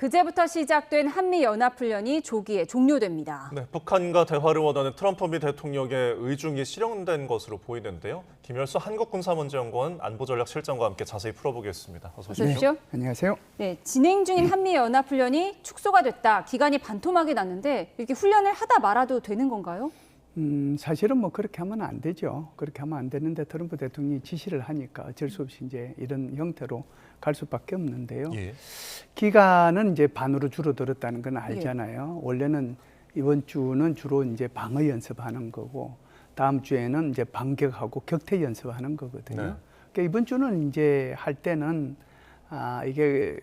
그제부터 시작된 한미연합훈련이 조기에 종료됩니다. 네, 북한과 대화를 원하는 트럼프 미 대통령의 의중이 실현된 것으로 보이는데요. 김열수 한국군사문제연구원 안보전략실장과 함께 자세히 풀어보겠습니다. 어서 어서 오십시오. 오십시오. 안녕하세요. 네, 진행 중인 한미연합훈련이 축소가 됐다. 기간이 반토막이 났는데 이렇게 훈련을 하다 말아도 되는 건가요? 사실은 뭐 그렇게 하면 안 되죠. 그렇게 하면 안 되는데 트럼프 대통령이 지시를 하니까 어쩔 수 없이 이제 이런 형태로 갈 수밖에 없는데요. 예. 기간은 이제 반으로 줄어들었다는 건 알잖아요. 원래는 이번 주는 주로 이제 방어 연습하는 거고 다음 주에는 이제 반격하고 격퇴 연습하는 거거든요. 네. 그러니까 이번 주는 이제 할 때는 이게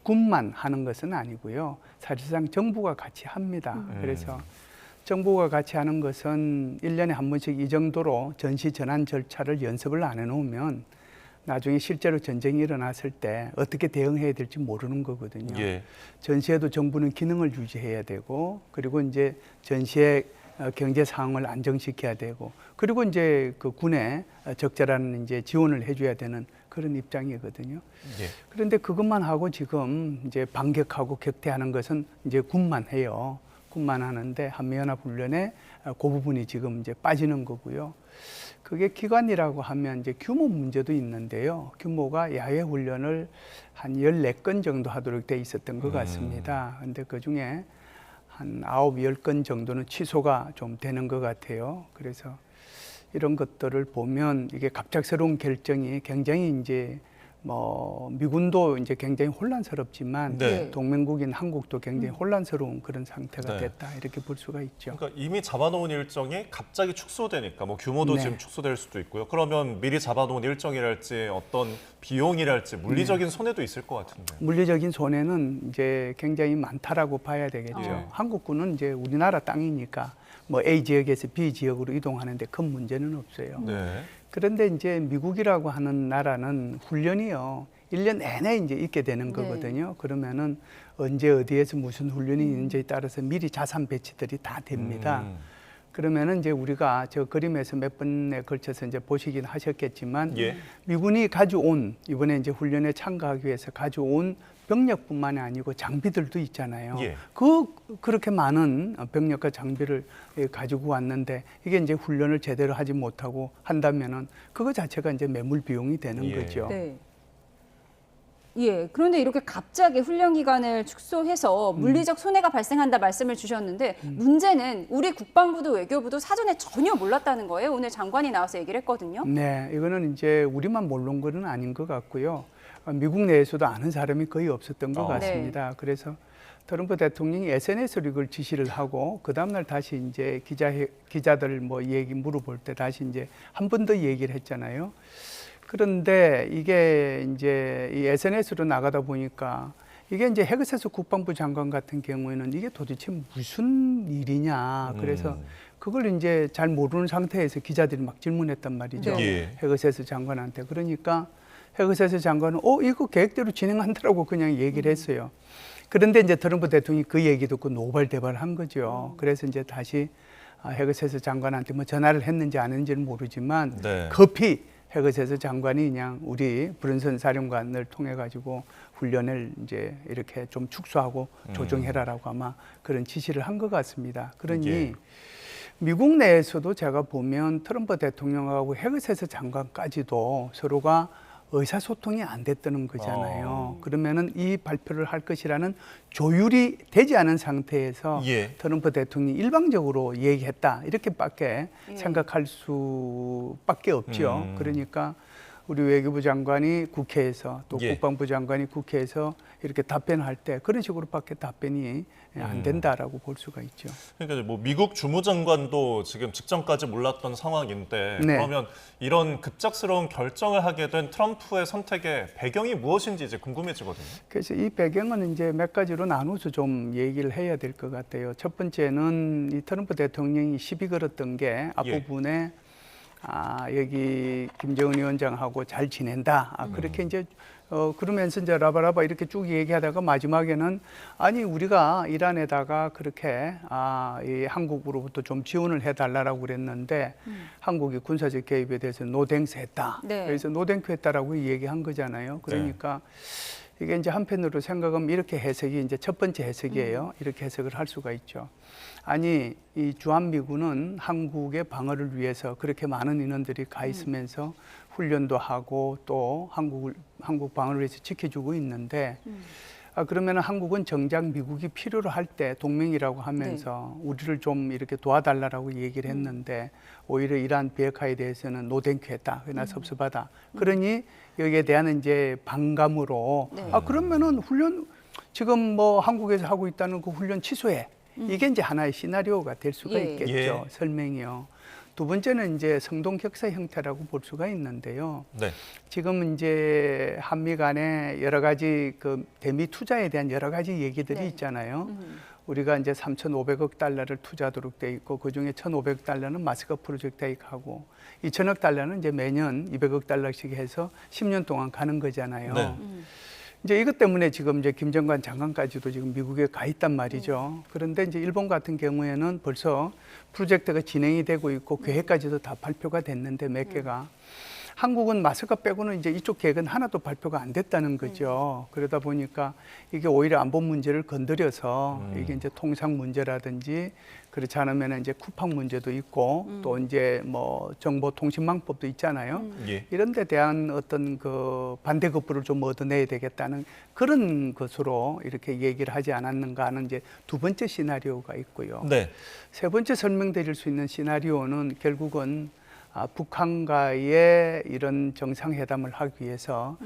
군만 하는 것은 아니고요. 사실상 정부가 같이 합니다. 그래서 정부가 같이 하는 것은 1년에 한 번씩 이 정도로 전시 전환 절차를 연습을 안 해놓으면 나중에 실제로 전쟁이 일어났을 때 어떻게 대응해야 될지 모르는 거거든요. 예. 전시에도 정부는 기능을 유지해야 되고, 그리고 이제 전시의 경제 상황을 안정시켜야 되고, 그리고 이제 그 군에 적절한 이제 지원을 해줘야 되는 그런 입장이거든요. 예. 그런데 그것만 하고 지금 이제 반격하고 격퇴하는 것은 이제 군만 해요. 군만 하는데 한미연합훈련에 그 부분이 지금 이제 빠지는 거고요. 그게 기관이라고 하면 이제 규모 문제도 있는데요. 규모가 야외 훈련을 한 14건 정도 하도록 돼 있었던 것 같습니다. 근데 그 중에 한 9, 10건 정도는 취소가 좀 되는 것 같아요. 그래서 이런 것들을 보면 이게 갑작스러운 결정이 굉장히 이제 뭐 미군도 이제 굉장히 혼란스럽지만 네. 동맹국인 한국도 굉장히 혼란스러운 그런 상태가 네. 됐다 이렇게 볼 수가 있죠. 그러니까 이미 잡아놓은 일정이 갑자기 축소되니까 뭐 규모도 네. 지금 축소될 수도 있고요. 그러면 미리 잡아놓은 일정이랄지 어떤 비용이랄지 물리적인 손해도 있을 것 같은데. 물리적인 손해는 이제 굉장히 많다라고 봐야 되겠죠. 예. 한국군은 이제 우리나라 땅이니까 뭐 A 지역에서 B 지역으로 이동하는데 큰 문제는 없어요. 네. 그런데 이제 미국이라고 하는 나라는 훈련이요. 1년 내내 이제 있게 되는 거거든요. 그러면은 언제 어디에서 무슨 훈련이 있는지에 따라서 미리 자산 배치들이 다 됩니다. 그러면은 이제 우리가 저 그림에서 몇 번에 걸쳐서 이제 보시긴 하셨겠지만 예. 미군이 가져온 이번에 이제 훈련에 참가하기 위해서 가져온 병력뿐만이 아니고 장비들도 있잖아요. 예. 그렇게 많은 병력과 장비를 가지고 왔는데 이게 이제 훈련을 제대로 하지 못하고 한다면은 그거 자체가 이제 매몰 비용이 되는 예. 거죠. 네. 예, 그런데 이렇게 갑자기 훈련 기간을 축소해서 물리적 손해가 발생한다 말씀을 주셨는데 문제는 우리 국방부도 외교부도 사전에 전혀 몰랐다는 거예요. 오늘 장관이 나와서 얘기를 했거든요. 네, 이거는 이제 우리만 모르는 건 아닌 것 같고요. 미국 내에서도 아는 사람이 거의 없었던 것 같습니다. 그래서 트럼프 대통령이 SNS로 이걸 지시를 하고 그 다음날 다시 이제 기자들 뭐 얘기 물어볼 때 다시 이제 한 번 더 얘기를 했잖아요. 그런데 이게 이제 이 SNS로 나가다 보니까 이게 이제 헤그세스 국방부 장관 같은 경우에는 이게 도대체 무슨 일이냐. 그래서 그걸 이제 잘 모르는 상태에서 기자들이 막 질문했단 말이죠. 예. 헤그세스 장관한테. 그러니까 헤그세스 장관은 이거 계획대로 진행한다라고 그냥 얘기를 했어요. 그런데 이제 트럼프 대통령이 그 얘기 듣고 노발대발한 거죠. 그래서 이제 다시 헤그세스 장관한테 뭐 전화를 했는지 안 했는지는 모르지만 네. 급히 헤그세스 장관이 그냥 우리 브런슨 사령관을 통해 가지고 훈련을 이제 이렇게 좀 축소하고 조정해라라고 아마 그런 지시를 한 것 같습니다. 그러니 예. 미국 내에서도 제가 보면 트럼프 대통령하고 헤그세스 장관까지도 서로가 의사소통이 안 됐다는 거잖아요. 그러면은 이 발표를 할 것이라는 조율이 되지 않은 상태에서 예. 트럼프 대통령이 일방적으로 얘기했다 이렇게밖에 생각할 수밖에 없죠. 그러니까 우리 외교부 장관이 국회에서 또 예. 국방부 장관이 국회에서 이렇게 답변할 때 그런 식으로밖에 답변이 안 된다라고 볼 수가 있죠. 그러니까 뭐 미국 주무장관도 지금 직전까지 몰랐던 상황인데 네. 그러면 이런 급작스러운 결정을 하게 된 트럼프의 선택의 배경이 무엇인지 이제 궁금해지거든요. 그래서 이 배경은 이제 몇 가지로 나눠서 좀 얘기를 해야 될 것 같아요. 첫 번째는 이 트럼프 대통령이 시비 걸었던 게 앞부분에 여기 김정은 위원장하고 잘 지낸다. 그렇게 이제 그러면서 이제 라바라바 이렇게 쭉 얘기하다가 마지막에는 아니 우리가 이란에다가 그렇게 이 한국으로부터 좀 지원을 해달라고 그랬는데 한국이 군사적 개입에 대해서 노댕스 했다. 네. 그래서 노댕크 했다라고 얘기한 거잖아요. 그러니까 이게 이제 한편으로 생각하면 이렇게 해석이 이제 첫 번째 해석이에요. 이렇게 해석을 할 수가 있죠. 아니, 이 주한미군은 한국의 방어를 위해서 그렇게 많은 인원들이 가 있으면서 훈련도 하고 또 한국 방어를 위해서 지켜주고 있는데 그러면 한국은 정작 미국이 필요로 할 때 동맹이라고 하면서 우리를 좀 이렇게 도와달라고 얘기를 했는데 오히려 이러한 비핵화에 대해서는 노땡큐했다. 나 섭섭하다. 그러니 여기에 대한 이제 반감으로 그러면은 훈련 지금 뭐 한국에서 하고 있다는 그 훈련 취소해. 이게 이제 하나의 시나리오가 될 수가 있겠죠. 설명이요. 두 번째는 이제 성동격사 형태라고 볼 수가 있는데요. 네. 지금 이제 한미 간에 여러 가지 그 대미 투자에 대한 여러 가지 얘기들이 있잖아요. 우리가 이제 3,500억 달러를 투자하도록 돼 있고 그중에 1,500억 달러는 마스크 프로젝트에 가고 2,000억 달러는 이제 매년 200억 달러씩 해서 10년 동안 가는 거잖아요. 네. 이제 이것 때문에 지금 이제 김정관 장관까지도 지금 미국에 가 있단 말이죠. 그런데 이제 일본 같은 경우에는 벌써 프로젝트가 진행이 되고 있고 계획까지도 다 발표가 됐는데 몇 개가 한국은 마스크 빼고는 이제 이쪽 계획은 하나도 발표가 안 됐다는 거죠. 그러다 보니까 이게 오히려 안보 문제를 건드려서 이게 이제 통상 문제라든지 그렇지 않으면 이제 쿠팡 문제도 있고 또 이제 뭐 정보통신망법도 있잖아요. 이런 데 대한 어떤 그 반대급부를 좀 얻어내야 되겠다는 그런 것으로 이렇게 얘기를 하지 않았는가 하는 이제 두 번째 시나리오가 있고요. 네. 세 번째 설명드릴 수 있는 시나리오는 결국은 북한과의 이런 정상회담을 하기 위해서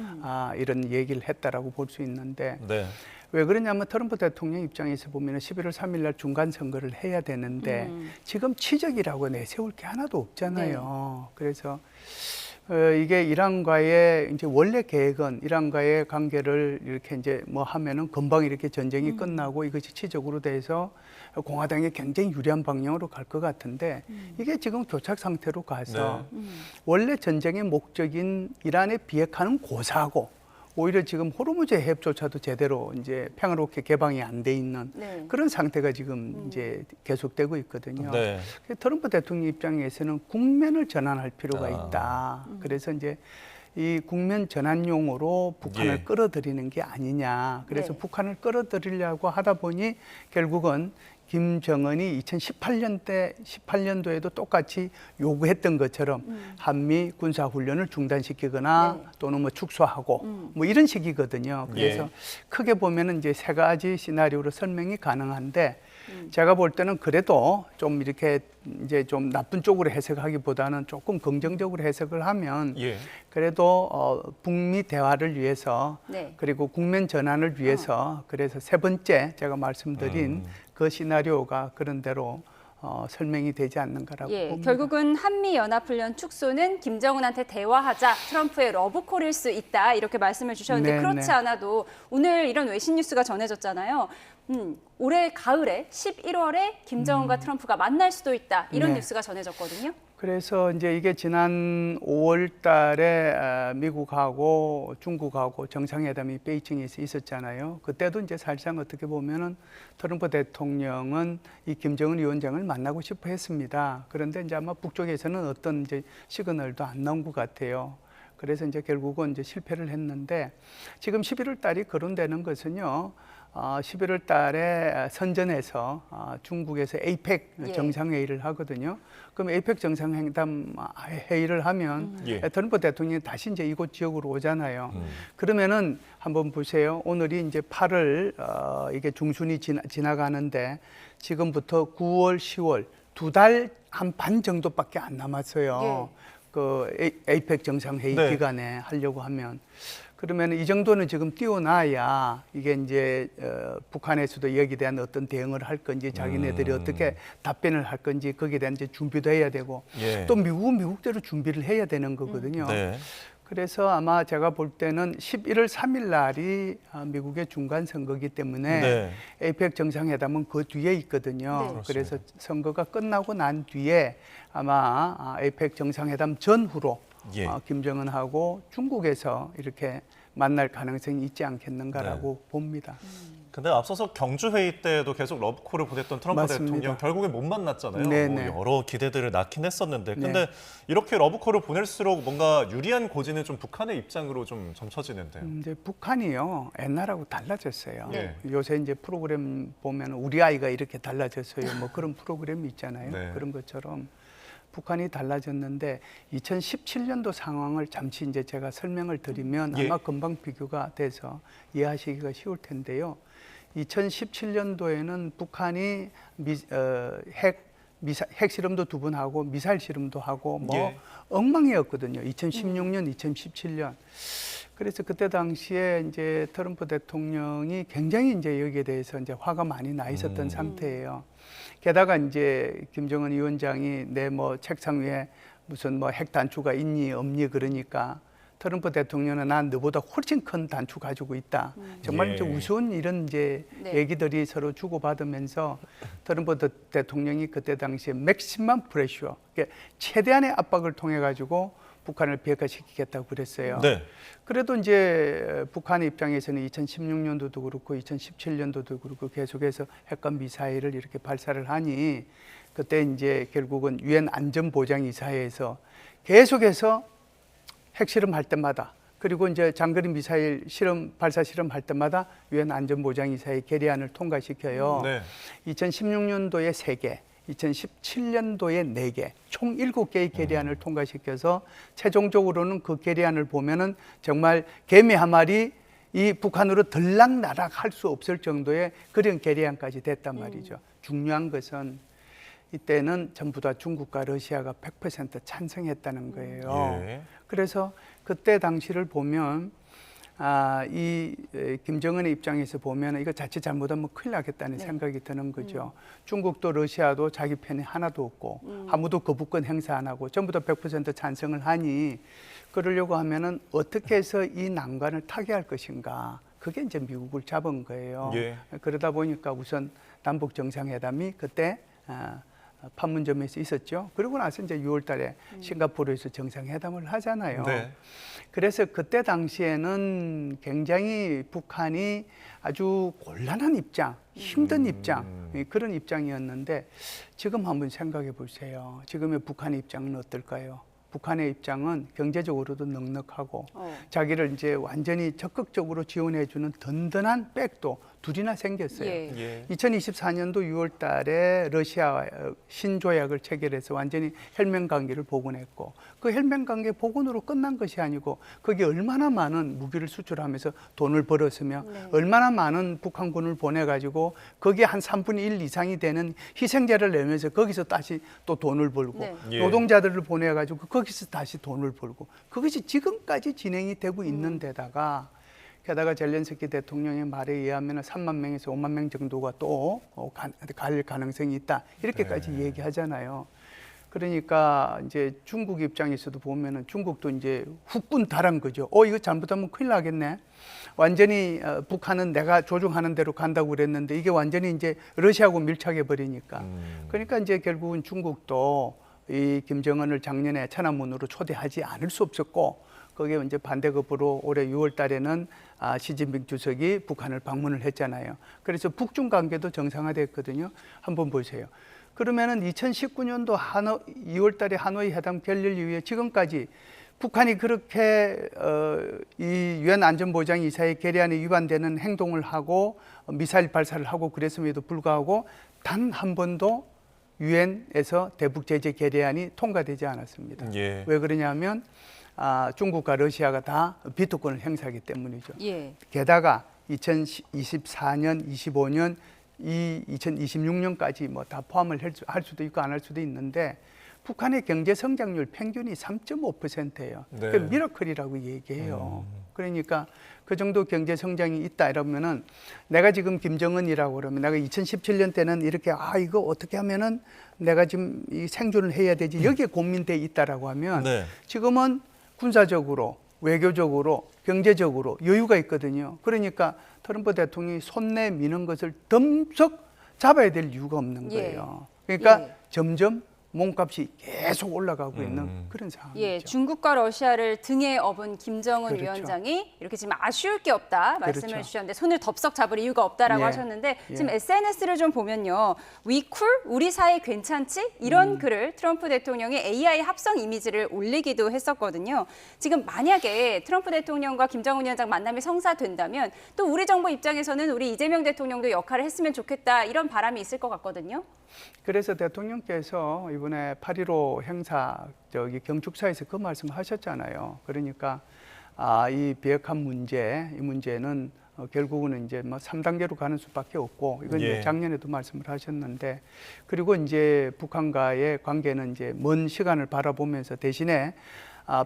이런 얘기를 했다라고 볼 수 있는데 네. 왜 그러냐면 트럼프 대통령 입장에서 보면 11월 3일 날 중간 선거를 해야 되는데 지금 치적이라고 내세울 게 하나도 없잖아요. 그래서 이게 이란과의 이제 원래 계획은 이란과의 관계를 이렇게 이제 뭐 하면은 금방 이렇게 전쟁이 끝나고 이것이 치적으로 돼서 공화당이 굉장히 유리한 방향으로 갈 것 같은데 이게 지금 교착 상태로 가서 원래 전쟁의 목적인 이란의 비핵화는 고사하고 오히려 지금 호르무즈 해협조차도 제대로 이제 평화롭게 개방이 안 돼 있는 그런 상태가 지금 이제 계속되고 있거든요. 네. 트럼프 대통령 입장에서는 국면을 전환할 필요가 있다. 그래서 이제 이 국면 전환용으로 북한을 끌어들이는 게 아니냐. 그래서 북한을 끌어들이려고 하다 보니 결국은 김정은이 18년도에도 똑같이 요구했던 것처럼 한미 군사훈련을 중단시키거나 또는 뭐 축소하고 뭐 이런 식이거든요. 그래서 크게 보면은 이제 세 가지 시나리오로 설명이 가능한데 제가 볼 때는 그래도 좀 이렇게 이제 좀 나쁜 쪽으로 해석하기보다는 조금 긍정적으로 해석을 하면 그래도 북미 대화를 위해서 그리고 국면 전환을 위해서 그래서 세 번째 제가 말씀드린 그 시나리오가 그런 대로 설명이 되지 않는가라고 봅니다. 결국은 한미연합훈련 축소는 김정은한테 대화하자 트럼프의 러브콜일 수 있다 이렇게 말씀을 주셨는데 그렇지 않아도 오늘 이런 외신 뉴스가 전해졌잖아요. 올해 가을에 11월에 김정은과 트럼프가 만날 수도 있다 이런 뉴스가 전해졌거든요. 그래서 이제 이게 지난 5월 달에 미국하고 중국하고 정상회담이 베이징에서 있었잖아요. 그때도 이제 사실상 어떻게 보면은 트럼프 대통령은 이 김정은 위원장을 만나고 싶어 했습니다. 그런데 이제 아마 북쪽에서는 어떤 이제 시그널도 안 나온 것 같아요. 그래서 이제 결국은 이제 실패를 했는데 지금 11월 달이 거론되는 것은요. 11월 달에 선전에서 중국에서 에이펙 정상회의를 하거든요. 그럼 에이펙 정상회담 회의를 하면 트럼프 대통령이 다시 이제 이곳 지역으로 오잖아요. 그러면은 한번 보세요. 오늘이 이제 8월 이게 중순이 지나가는데 지금부터 9월, 10월 두 달 한 반 정도밖에 안 남았어요. 그 에이펙 정상회의 기간에 하려고 하면. 그러면 이 정도는 지금 띄워놔야 이게 이제 북한에서도 여기에 대한 어떤 대응을 할 건지 자기네들이 어떻게 답변을 할 건지 거기에 대한 이제 준비도 해야 되고 또 미국은 미국대로 준비를 해야 되는 거거든요. 그래서 아마 제가 볼 때는 11월 3일 날이 미국의 중간 선거이기 때문에 에이펙 정상회담은 그 뒤에 있거든요. 그래서 선거가 끝나고 난 뒤에 아마 에이펙 정상회담 전후로 김정은하고 중국에서 이렇게 만날 가능성이 있지 않겠는가라고 봅니다. 근데 앞서서 경주 회의 때도 계속 러브콜을 보냈던 트럼프 맞습니다. 대통령 결국엔 못 만났잖아요. 네네. 뭐 여러 기대들을 낳긴 했었는데, 네. 근데 이렇게 러브콜을 보낼수록 뭔가 유리한 고지는 좀 북한의 입장으로 좀 점쳐지는데요. 이제 북한이요 옛날하고 달라졌어요. 네. 요새 이제 프로그램 보면 우리 아이가 이렇게 달라졌어요. 뭐 그런 프로그램이 있잖아요. 네. 그런 것처럼 북한이 달라졌는데 2017년도 상황을 잠시 이제 제가 설명을 드리면 예. 아마 금방 비교가 돼서 이해하시기가 쉬울 텐데요. 2017년도에는 북한이 핵 실험도 두 번 하고 미사일 실험도 하고 뭐 예. 엉망이었거든요. 2016년, 2017년. 그래서 그때 당시에 이제 트럼프 대통령이 굉장히 이제 여기에 대해서 이제 화가 많이 나 있었던 상태예요. 게다가 이제 김정은 위원장이 내 뭐 책상 위에 무슨 뭐 핵 단추가 있니 없니 그러니까 트럼프 대통령은 난 너보다 훨씬 큰 단추 가지고 있다. 정말 예. 좀 우스운 이런 이제 네. 얘기들이 서로 주고받으면서 트럼프 대통령이 그때 당시에 맥시멈 프레셔, 최대한의 압박을 통해 가지고 북한을 비핵화시키겠다고 그랬어요. 네. 그래도 이제 북한의 입장에서는 2016년도도 그렇고 2017년도도 그렇고 계속해서 핵과 미사일을 이렇게 발사를 하니 그때 이제 결국은 유엔 안전보장이사회에서 계속해서 핵실험할 때마다 그리고 이제 장거리 미사일 발사 실험할 때마다 유엔 안전보장이사회 결의안을 통과시켜요. 네. 2016년도에 3개, 2017년도에 4개, 총 7개의 결의안을 통과시켜서 최종적으로는 그 결의안을 보면은 정말 개미 한 마리 이 북한으로 들락날락 할 수 없을 정도의 그런 결의안까지 됐단 말이죠. 중요한 것은 이때는 전부 다 중국과 러시아가 100% 찬성했다는 거예요. 예. 그래서 그때 당시를 보면 이 김정은의 입장에서 보면 이거 자칫 잘못하면 큰일 나겠다는 생각이 드는 거죠. 중국도 러시아도 자기 편이 하나도 없고 아무도 거부권 행사 안 하고 전부 다 100% 찬성을 하니 그러려고 하면은 어떻게 해서 이 난관을 타개할 것인가. 그게 이제 미국을 잡은 거예요. 예. 그러다 보니까 우선 남북 정상회담이 그때 판문점에서 있었죠. 그러고 나서 이제 6월 달에 싱가포르에서 정상회담을 하잖아요. 네. 그래서 그때 당시에는 굉장히 북한이 아주 곤란한 입장, 힘든 입장, 그런 입장이었는데 지금 한번 생각해 보세요. 지금의 북한의 입장은 어떨까요? 북한의 입장은 경제적으로도 넉넉하고 자기를 이제 완전히 적극적으로 지원해주는 든든한 백도 둘이나 생겼어요. 예. 2024년도 6월 달에 러시아와 신조약을 체결해서 완전히 혈맹 관계를 복원했고 그 혈맹 관계 복원으로 끝난 것이 아니고 거기에 얼마나 많은 무기를 수출하면서 돈을 벌었으며 얼마나 많은 북한군을 보내가지고 거기에 한 3분의 1 이상이 되는 희생자를 내면서 거기서 다시 또 돈을 벌고 네. 예. 노동자들을 보내가지고 거기서 다시 돈을 벌고 그것이 지금까지 진행이 되고 있는 데다가 게다가 젤렌스키 대통령의 말에 의하면 3만 명에서 5만 명 정도가 또 갈 가능성이 있다. 이렇게까지 얘기하잖아요. 그러니까 이제 중국 입장에서도 보면은 중국도 이제 후끈달한 거죠. 이거 잘못하면 큰일 나겠네. 완전히 북한은 내가 조종하는 대로 간다고 그랬는데 이게 완전히 이제 러시아하고 밀착해 버리니까. 그러니까 이제 결국은 중국도 이 김정은을 작년에 천안문으로 초대하지 않을 수 없었고 거기에 이제 반대급부로 올해 6월 달에는 시진핑 주석이 북한을 방문을 했잖아요. 그래서 북중 관계도 정상화됐거든요. 한번 보세요. 그러면은 2019년도 2월 달에 하노이 회담 결렬 이후에 지금까지 북한이 그렇게 이 유엔 안전보장이사회 결의안에 위반되는 행동을 하고 미사일 발사를 하고 그랬음에도 불구하고 단 한 번도 유엔에서 대북 제재 결의안이 통과되지 않았습니다. 예. 왜 그러냐면 중국과 러시아가 다 비토권을 행사하기 때문이죠. 예. 게다가 2024년, 25년, 2026년까지 뭐 다 포함을 할 수도 있고 안 할 수도 있는데 북한의 경제 성장률 평균이 3.5%예요. 네. 그러니까 미러클이라고 얘기해요. 그러니까 그 정도 경제 성장이 있다 이러면은 내가 지금 김정은이라고 그러면 내가 2017년 때는 이렇게 이거 어떻게 하면은 내가 지금 이 생존을 해야 되지 여기에 고민돼 있다라고 하면 네. 지금은 군사적으로 외교적으로 경제적으로 여유가 있거든요. 그러니까 트럼프 대통령이 손 내미는 것을 덤석 잡아야 될 이유가 없는 거예요. 그러니까 점점 몸값이 계속 올라가고 있는 그런 상황이죠. 예, 중국과 러시아를 등에 업은 김정은 그렇죠. 위원장이 이렇게 지금 아쉬울 게 없다 말씀을 그렇죠. 주셨는데 손을 덥석 잡을 이유가 없다라고 예. 하셨는데 예. 지금 SNS를 좀 보면요. We cool? 우리 사이 괜찮지? 이런 글을 트럼프 대통령이 AI 합성 이미지를 올리기도 했었거든요. 지금 만약에 트럼프 대통령과 김정은 위원장 만남이 성사된다면 또 우리 정부 입장에서는 우리 이재명 대통령도 역할을 했으면 좋겠다 이런 바람이 있을 것 같거든요. 그래서 대통령께서 이번에 8.15 행사 경축사에서 그 말씀하셨잖아요. 그러니까 이 비핵화 문제, 이 문제는 결국은 이제 뭐 3단계로 가는 수밖에 없고 이건 예. 이제 작년에도 말씀을 하셨는데 그리고 이제 북한과의 관계는 이제 먼 시간을 바라보면서 대신에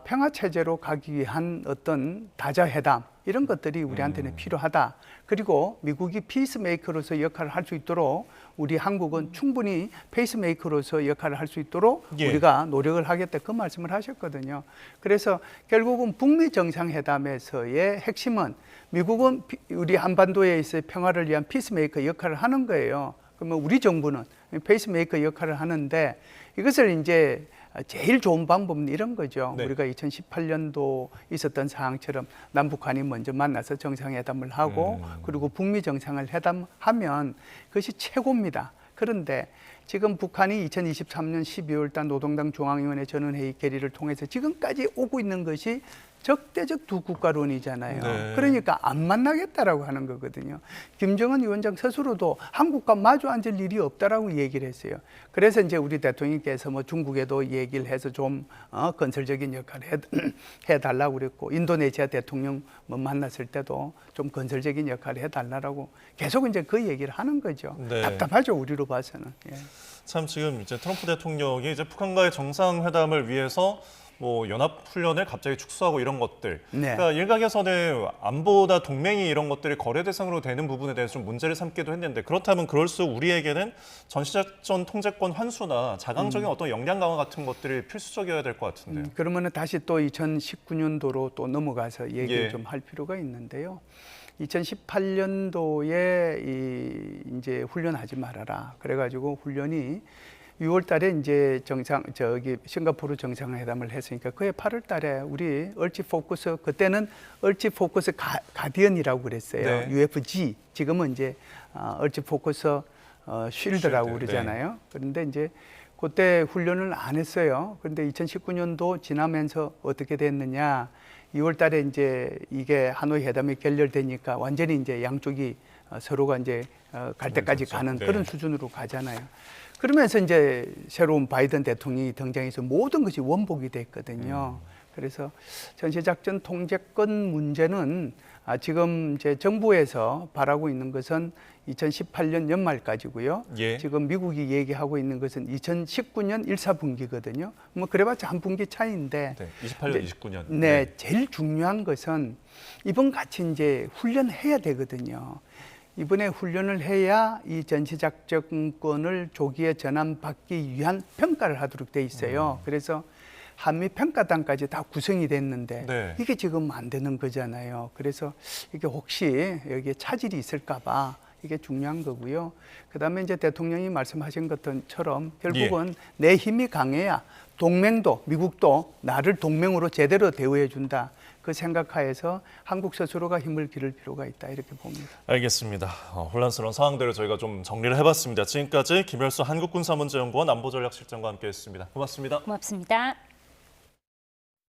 평화 체제로 가기 위한 어떤 다자회담 이런 것들이 우리한테는 필요하다. 그리고 미국이 피스메이커로서 역할을 할 수 있도록 우리 한국은 충분히 페이스메이커로서 역할을 할 수 있도록 예. 우리가 노력을 하겠다 그 말씀을 하셨거든요. 그래서 결국은 북미 정상회담에서의 핵심은 미국은 우리 한반도에 있어 평화를 위한 피스메이커 역할을 하는 거예요. 그러면 우리 정부는 페이스메이커 역할을 하는데 이것을 이제 제일 좋은 방법은 이런 거죠. 네. 우리가 2018년도 있었던 상황처럼 남북한이 먼저 만나서 정상회담을 하고 그리고 북미 정상회담하면 그것이 최고입니다. 그런데 지금 북한이 2023년 12월 달 노동당 중앙위원회 전원회의 결의를 통해서 지금까지 오고 있는 것이 적대적 두 국가론이잖아요. 네. 그러니까 안 만나겠다라고 하는 거거든요. 김정은 위원장 스스로도 한국과 마주 앉을 일이 없다라고 얘기를 했어요. 그래서 이제 우리 대통령께서 뭐 중국에도 얘기를 해서 좀 건설적인 역할을 해달라고 그랬고 인도네시아 대통령 뭐 만났을 때도 좀 건설적인 역할을 해달라고 계속 이제 그 얘기를 하는 거죠. 네. 답답하죠 우리로 봐서는. 예. 참 지금 이제 트럼프 대통령이 이제 북한과의 정상회담을 위해서 뭐 연합훈련을 갑자기 축소하고 이런 것들. 네. 그러니까 일각에서는 안보다 동맹이 이런 것들이 거래 대상으로 되는 부분에 대해서 좀 문제를 삼기도 했는데 그렇다면 그럴수록 우리에게는 전시작전 통제권 환수나 자강적인 어떤 역량 강화 같은 것들이 필수적이어야 될 것 같은데요. 그러면은 다시 또 2019년도로 또 넘어가서 얘기를 예. 좀 할 필요가 있는데요. 2018년도에 이제 훈련하지 말아라. 그래가지고 훈련이 6월 달에 이제 싱가포르 정상회담을 했으니까 그해 8월 달에 우리 얼치 포커스 그때는 얼치 포커스 가디언이라고 그랬어요. 네. UFG 지금은 이제 얼치 포커스 쉴드라고 쉴드, 그러잖아요. 그런데 이제 그때 훈련을 안 했어요. 그런데 2019년도 지나면서 어떻게 됐느냐? 2월 달에 이제 이게 하노이 회담이 결렬되니까 완전히 이제 양쪽이 서로가 이제 갈 때까지 가는 네. 그런 수준으로 가잖아요. 그러면서 이제 새로운 바이든 대통령이 등장해서 모든 것이 원복이 됐거든요. 그래서 전시작전 통제권 문제는 지금 이제 정부에서 바라고 있는 것은 2018년 연말까지고요. 예. 지금 미국이 얘기하고 있는 것은 2019년 1, 4분기거든요. 뭐 그래봤자 한 분기 차이인데. 네, 28년, 29년. 네, 제일 중요한 것은 이번 같이 이제 훈련해야 되거든요. 이번에 훈련을 해야 이 전시작전권을 조기에 전환받기 위한 평가를 하도록 돼 있어요. 그래서 한미 평가단까지 다 구성이 됐는데 네. 이게 지금 안 되는 거잖아요. 그래서 이게 혹시 여기에 차질이 있을까 봐 이게 중요한 거고요. 그다음에 이제 대통령이 말씀하신 것처럼 결국은 내 힘이 강해야 동맹도 미국도 나를 동맹으로 제대로 대우해 준다. 그 생각하에서 한국 스스로가 힘을 기를 필요가 있다 이렇게 봅니다. 알겠습니다. 혼란스러운 상황들을 저희가 좀 정리를 해봤습니다. 지금까지 김열수 한국군사문제연구원 안보전략실장과 함께했습니다. 고맙습니다. 고맙습니다.